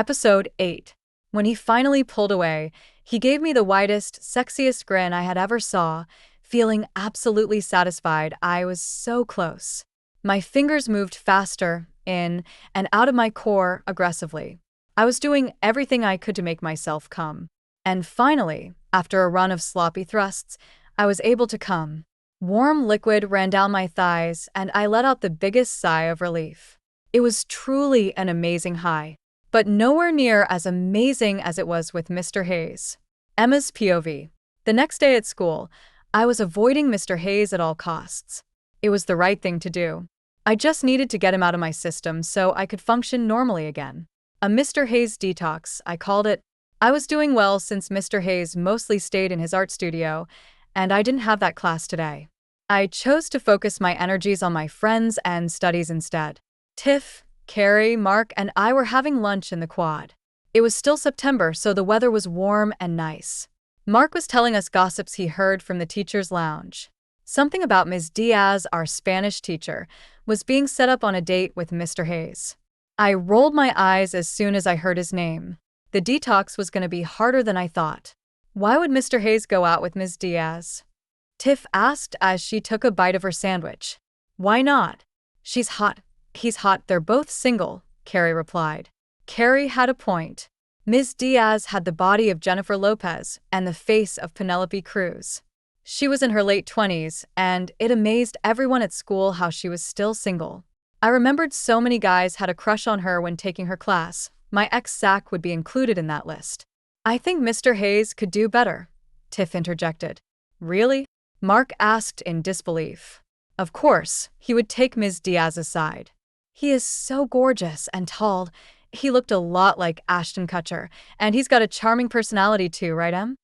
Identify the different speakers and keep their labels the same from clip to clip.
Speaker 1: Episode 8. When he finally pulled away, he gave me the widest, sexiest grin I had ever saw, feeling absolutely satisfied. I was so close. My fingers moved faster, in, and out of my core aggressively. I was doing everything I could to make myself come. And finally, after a run of sloppy thrusts, I was able to come. Warm liquid ran down my thighs, and I let out the biggest sigh of relief. It was truly an amazing high, but nowhere near as amazing as it was with Mr. Hayes. Emma's POV. The next day at school, I was avoiding Mr. Hayes at all costs. It was the right thing to do. I just needed to get him out of my system so I could function normally again. A Mr. Hayes detox, I called it. I was doing well since Mr. Hayes mostly stayed in his art studio, and I didn't have that class today. I chose to focus my energies on my friends and studies instead. Tiff, Carrie, Mark, and I were having lunch in the quad. It was still September, so the weather was warm and nice. Mark was telling us gossips he heard from the teacher's lounge. Something about Ms. Diaz, our Spanish teacher, was being set up on a date with Mr. Hayes. I rolled my eyes as soon as I heard his name. The detox was going to be harder than I thought. Why would Mr. Hayes go out with Ms. Diaz? Tiff asked as she took a bite of her sandwich. Why not? She's hot. He's hot. They're both single, Carrie replied. Carrie had a point. Ms. Diaz had the body of Jennifer Lopez and the face of Penelope Cruz. She was in her late 20s, and it amazed everyone at school how she was still single. I remembered so many guys had a crush on her when taking her class. My ex Zach would be included in that list. I think Mr. Hayes could do better, Tiff interjected. Really? Mark asked in disbelief. Of course, he would take Ms. Diaz's side. He is so gorgeous and tall. He looked a lot like Ashton Kutcher, and he's got a charming personality too, right, Em?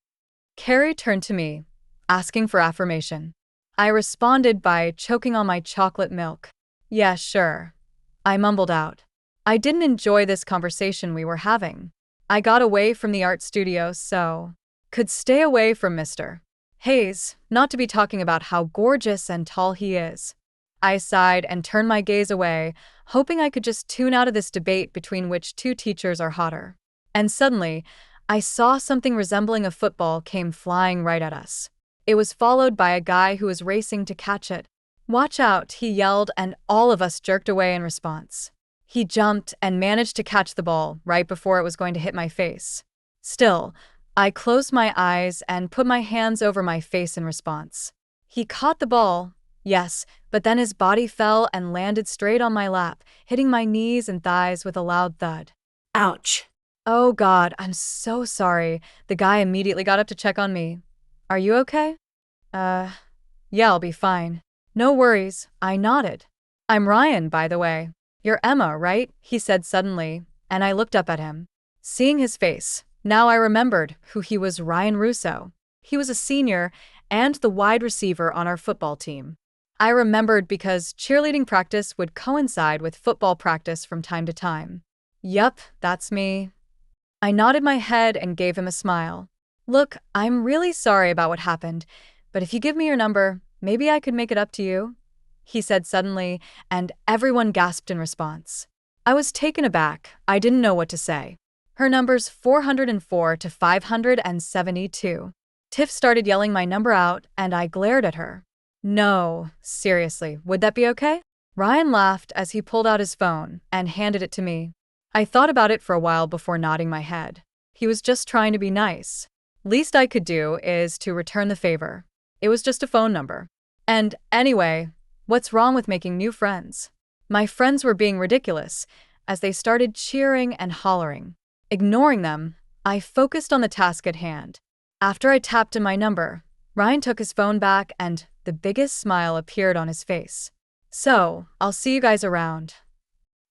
Speaker 1: Carrie turned to me, asking for affirmation. I responded by choking on my chocolate milk. Yeah, sure. I mumbled out. I didn't enjoy this conversation we were having. I got away from the art studio so could stay away from Mr. Hayes, not to be talking about how gorgeous and tall he is. I sighed and turned my gaze away, hoping I could just tune out of this debate between which two teachers are hotter. And suddenly, I saw something resembling a football came flying right at us. It was followed by a guy who was racing to catch it. Watch out, he yelled, and all of us jerked away in response. He jumped and managed to catch the ball right before it was going to hit my face. Still, I closed my eyes and put my hands over my face in response. He caught the ball, yes, but then his body fell and landed straight on my lap, hitting my knees and thighs with a loud thud.
Speaker 2: Ouch.
Speaker 1: Oh God, I'm so sorry. The guy immediately got up to check on me. Are you okay? Yeah, I'll be fine. No worries, I nodded. I'm Ryan, by the way. You're Emma, right? He said suddenly, and I looked up at him. Seeing his face, now I remembered who he was. Ryan Russo. He was a senior and the wide receiver on our football team. I remembered because cheerleading practice would coincide with football practice from time to time. Yup, that's me. I nodded my head and gave him a smile. Look, I'm really sorry about what happened, but if you give me your number, maybe I could make it up to you, he said suddenly, and everyone gasped in response. I was taken aback. I didn't know what to say. Her number's 404 to 572. Tiff started yelling my number out, and I glared at her. No, seriously, would that be okay? Ryan laughed as he pulled out his phone and handed it to me. I thought about it for a while before nodding my head. He was just trying to be nice. Least I could do is to return the favor. It was just a phone number. And anyway, what's wrong with making new friends? My friends were being ridiculous as they started cheering and hollering. Ignoring them, I focused on the task at hand. After I tapped in my number, Ryan took his phone back and the biggest smile appeared on his face. So, I'll see you guys around.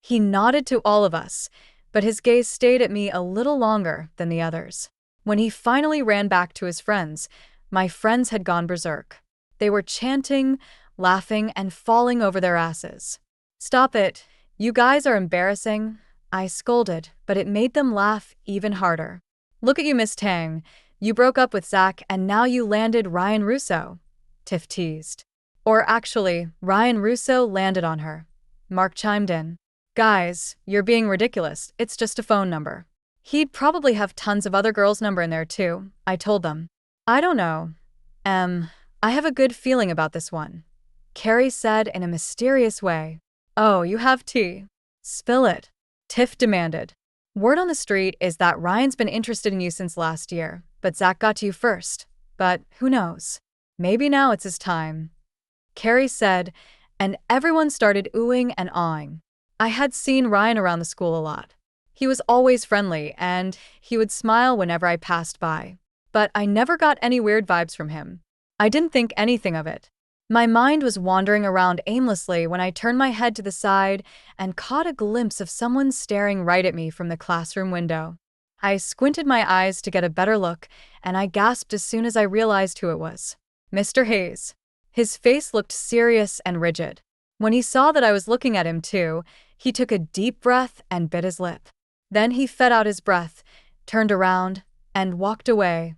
Speaker 1: He nodded to all of us, but his gaze stayed at me a little longer than the others. When he finally ran back to his friends, my friends had gone berserk. They were chanting, laughing, and falling over their asses. Stop it. You guys are embarrassing, I scolded, but it made them laugh even harder. Look at you, Miss Tang. You broke up with Zach and now you landed Ryan Russo, Tiff teased. Or actually, Ryan Russo landed on her. Mark chimed in. Guys, you're being ridiculous. It's just a phone number. He'd probably have tons of other girls' number in there too, I told them. I don't know. I have a good feeling about this one, Carrie said in a mysterious way. Oh, you have tea. Spill it, Tiff demanded. Word on the street is that Ryan's been interested in you since last year, but Zach got to you first. But who knows? Maybe now it's his time, Carrie said, and everyone started oohing and awing. I had seen Ryan around the school a lot. He was always friendly, and he would smile whenever I passed by. But I never got any weird vibes from him. I didn't think anything of it. My mind was wandering around aimlessly when I turned my head to the side and caught a glimpse of someone staring right at me from the classroom window. I squinted my eyes to get a better look, and I gasped as soon as I realized who it was. Mr. Hayes. His face looked serious and rigid. When he saw that I was looking at him too, he took a deep breath and bit his lip. Then he fed out his breath, turned around, and walked away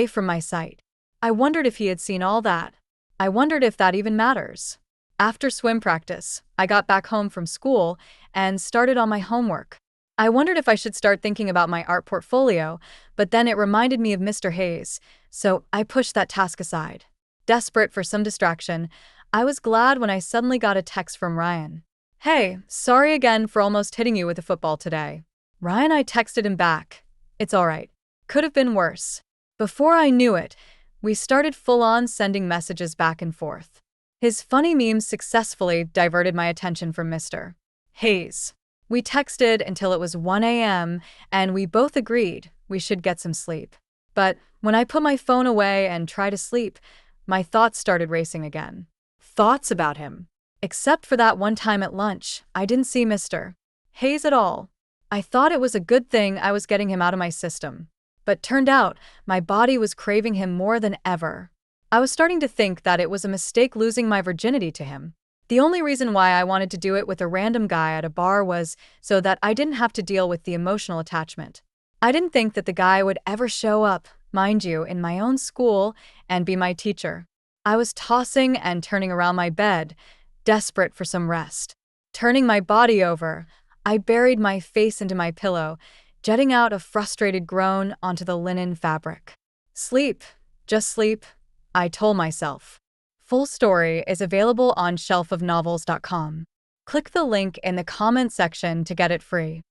Speaker 1: from my sight. I wondered if he had seen all that. I wondered if that even matters. After swim practice, I got back home from school and started on my homework. I wondered if I should start thinking about my art portfolio, but then it reminded me of Mr. Hayes, so I pushed that task aside. Desperate for some distraction, I was glad when I suddenly got a text from Ryan. Hey, sorry again for almost hitting you with a football today. Ryan, I texted him back. It's alright. Could have been worse. Before I knew it, we started full-on sending messages back and forth. His funny memes successfully diverted my attention from Mr. Hayes. We texted until it was 1 a.m., and we both agreed we should get some sleep. But when I put my phone away and tried to sleep, my thoughts started racing again. Thoughts about him. Except for that one time at lunch, I didn't see Mr. Hayes at all. I thought it was a good thing I was getting him out of my system. But turned out, my body was craving him more than ever. I was starting to think that it was a mistake losing my virginity to him. The only reason why I wanted to do it with a random guy at a bar was so that I didn't have to deal with the emotional attachment. I didn't think that the guy would ever show up, mind you, in my own school and be my teacher. I was tossing and turning around my bed, desperate for some rest. Turning my body over, I buried my face into my pillow, jetting out a frustrated groan onto the linen fabric. Sleep, just sleep, I told myself. Full story is available on shelfofnovels.com. Click the link in the comment section to get it free.